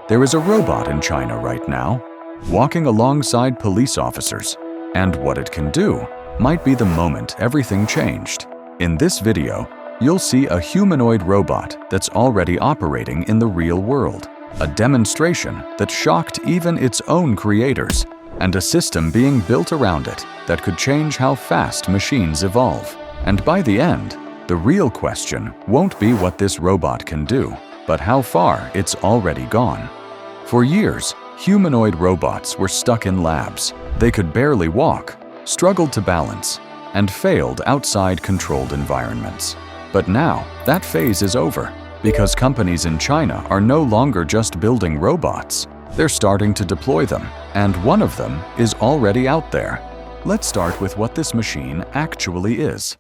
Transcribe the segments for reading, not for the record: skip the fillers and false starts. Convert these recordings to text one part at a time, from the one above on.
There is a robot in China right now, walking alongside police officers, and what it can do might be the moment everything changed. In this video, you'll see a humanoid robot that's already operating in the real world, a demonstration that shocked even its own creators, and a system being built around it that could change how fast machines evolve. And by the end, the real question won't be what this robot can do, but how far it's already gone. For years, humanoid robots were stuck in labs. They could barely walk, struggled to balance, and failed outside controlled environments. But now, that phase is over, because companies in China are no longer just building robots. They're starting to deploy them, and one of them is already out there. Let's start with what this machine actually is.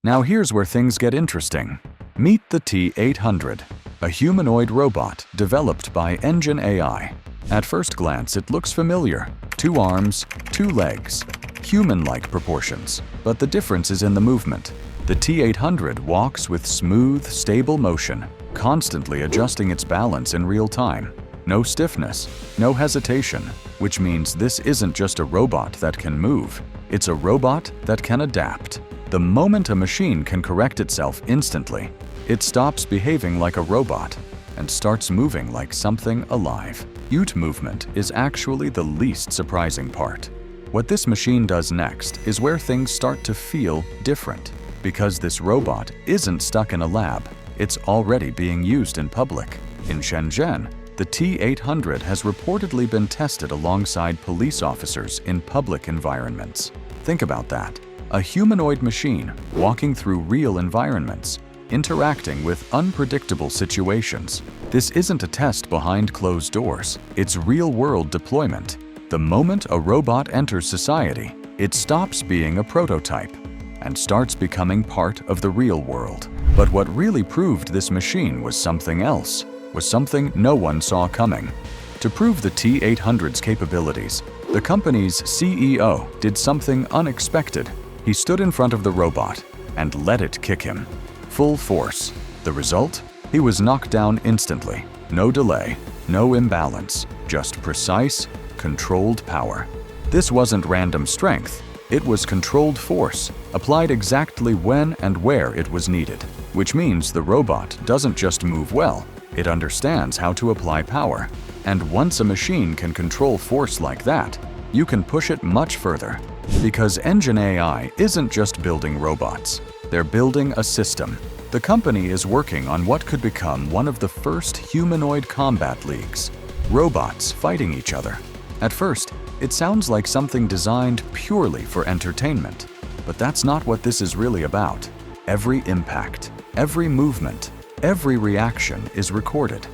Now here's where things get interesting. Meet the T800, a humanoid robot developed by Engine AI. At first glance, it looks familiar. 2 arms, 2 legs, human-like proportions. But the difference is in the movement. The T800 walks with smooth, stable motion, constantly adjusting its balance in real time. No stiffness, no hesitation, which means this isn't just a robot that can move. It's a robot that can adapt. The moment a machine can correct itself instantly, it stops behaving like a robot and starts moving like something alive. Ute movement is actually the least surprising part. What this machine does next is where things start to feel different. Because this robot isn't stuck in a lab, it's already being used in public. In Shenzhen, the T800 has reportedly been tested alongside police officers in public environments. Think about that. A humanoid machine walking through real environments, interacting with unpredictable situations. This isn't a test behind closed doors. It's real-world deployment. The moment a robot enters society, it stops being a prototype and starts becoming part of the real world. But what really proved this machine was something else, was something no one saw coming. To prove the T800's capabilities, the company's CEO did something unexpected. He stood in front of the robot and let it kick him. Full force. The result? He was knocked down instantly. No delay, no imbalance, just precise, controlled power. This wasn't random strength. It was controlled force, applied exactly when and where it was needed. Which means the robot doesn't just move well, it understands how to apply power. And once a machine can control force like that, you can push it much further. Because Engine AI isn't just building robots, they're building a system. The company is working on what could become one of the first humanoid combat leagues, robots fighting each other. At first, it sounds like something designed purely for entertainment, but that's not what this is really about. Every impact, every movement, every reaction is recorded.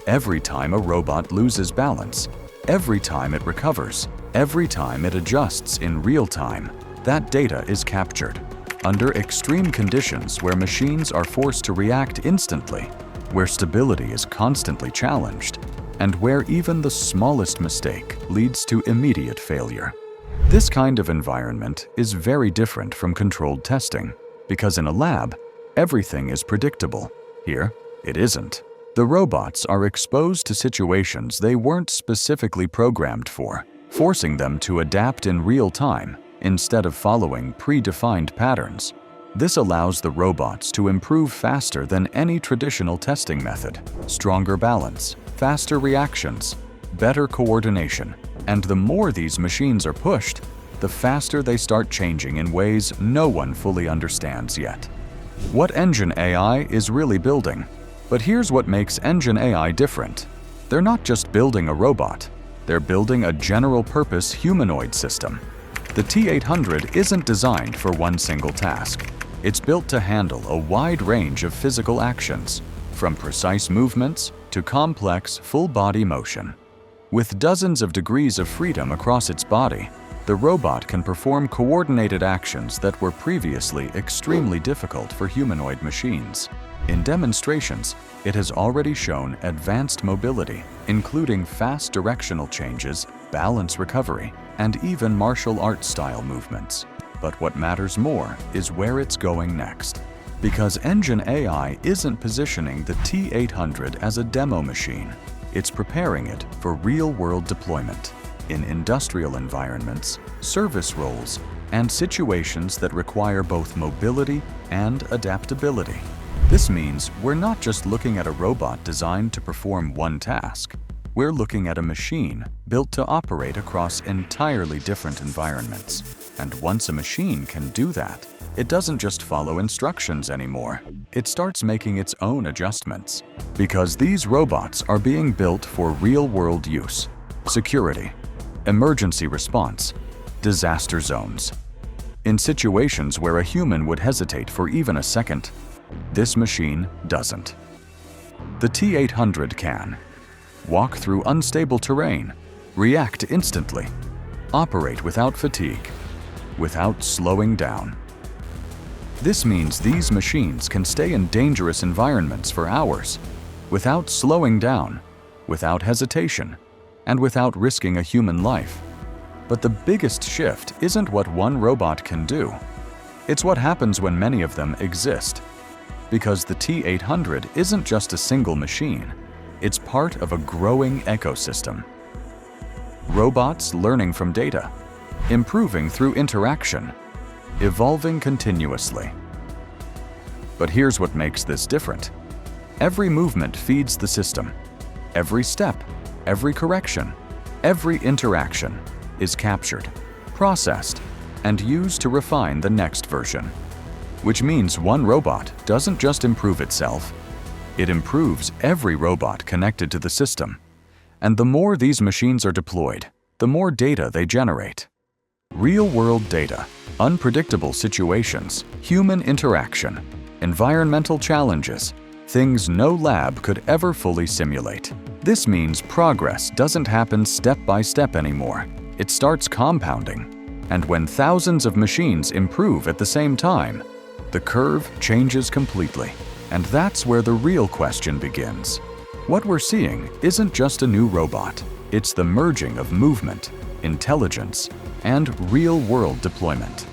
Every time a robot loses balance, every time it recovers, every time it adjusts in real time, that data is captured. Under extreme conditions where machines are forced to react instantly, where stability is constantly challenged, and where even the smallest mistake leads to immediate failure. This kind of environment is very different from controlled testing, because in a lab, everything is predictable. Here, it isn't. The robots are exposed to situations they weren't specifically programmed for, forcing them to adapt in real time instead of following predefined patterns. This allows the robots to improve faster than any traditional testing method. Stronger balance, faster reactions, better coordination. And the more these machines are pushed, the faster they start changing in ways no one fully understands yet. What Engine AI is really building. But here's what makes Engine AI different. They're not just building a robot, they're building a general-purpose humanoid system. The T800 isn't designed for one single task. It's built to handle a wide range of physical actions, from precise movements to complex full-body motion. With dozens of degrees of freedom across its body, the robot can perform coordinated actions that were previously extremely difficult for humanoid machines. In demonstrations, it has already shown advanced mobility, including fast directional changes, balance recovery, and even martial arts-style movements. But what matters more is where it's going next. Because Engine AI isn't positioning the T800 as a demo machine. It's preparing it for real-world deployment in industrial environments, service roles, and situations that require both mobility and adaptability. This means we're not just looking at a robot designed to perform one task. We're looking at a machine built to operate across entirely different environments. And once a machine can do that, it doesn't just follow instructions anymore. It starts making its own adjustments. Because these robots are being built for real-world use, security, emergency response, disaster zones. In situations where a human would hesitate for even a second, this machine doesn't. The T800 can walk through unstable terrain, react instantly, operate without fatigue, without slowing down. This means these machines can stay in dangerous environments for hours, without slowing down, without hesitation, and without risking a human life. But the biggest shift isn't what one robot can do. It's what happens when many of them exist. Because the T800 isn't just a single machine, it's part of a growing ecosystem. Robots learning from data, improving through interaction, evolving continuously. But here's what makes this different. Every movement feeds the system. Every step, every correction, every interaction is captured, processed, and used to refine the next version. Which means one robot doesn't just improve itself, it improves every robot connected to the system. And the more these machines are deployed, the more data they generate. Real-world data, unpredictable situations, human interaction, environmental challenges, things no lab could ever fully simulate. This means progress doesn't happen step by step anymore. It starts compounding. And when thousands of machines improve at the same time, the curve changes completely. And that's where the real question begins. What we're seeing isn't just a new robot. It's the merging of movement, intelligence, and real-world deployment.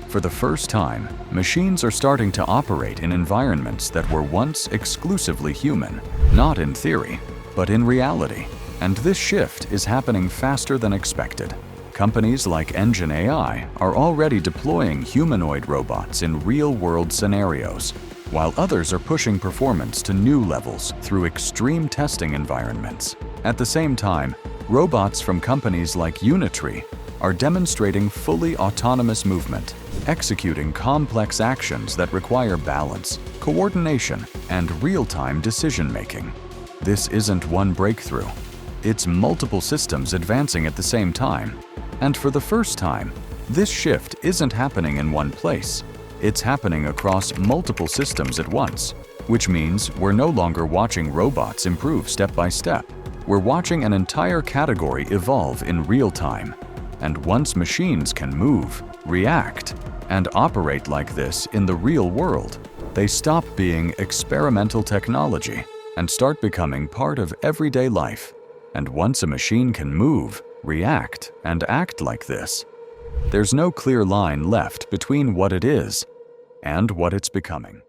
For the first time, machines are starting to operate in environments that were once exclusively human, not in theory, but in reality. And this shift is happening faster than expected. Companies like Engine AI are already deploying humanoid robots in real-world scenarios, while others are pushing performance to new levels through extreme testing environments. At the same time, robots from companies like Unitree are demonstrating fully autonomous movement, executing complex actions that require balance, coordination, and real-time decision-making. This isn't one breakthrough. It's multiple systems advancing at the same time. And for the first time, this shift isn't happening in one place. It's happening across multiple systems at once, which means we're no longer watching robots improve step by step. We're watching an entire category evolve in real time. And once machines can move, react, and operate like this in the real world, they stop being experimental technology and start becoming part of everyday life. And once a machine can move, react, and act like this, there's no clear line left between what it is and what it's becoming.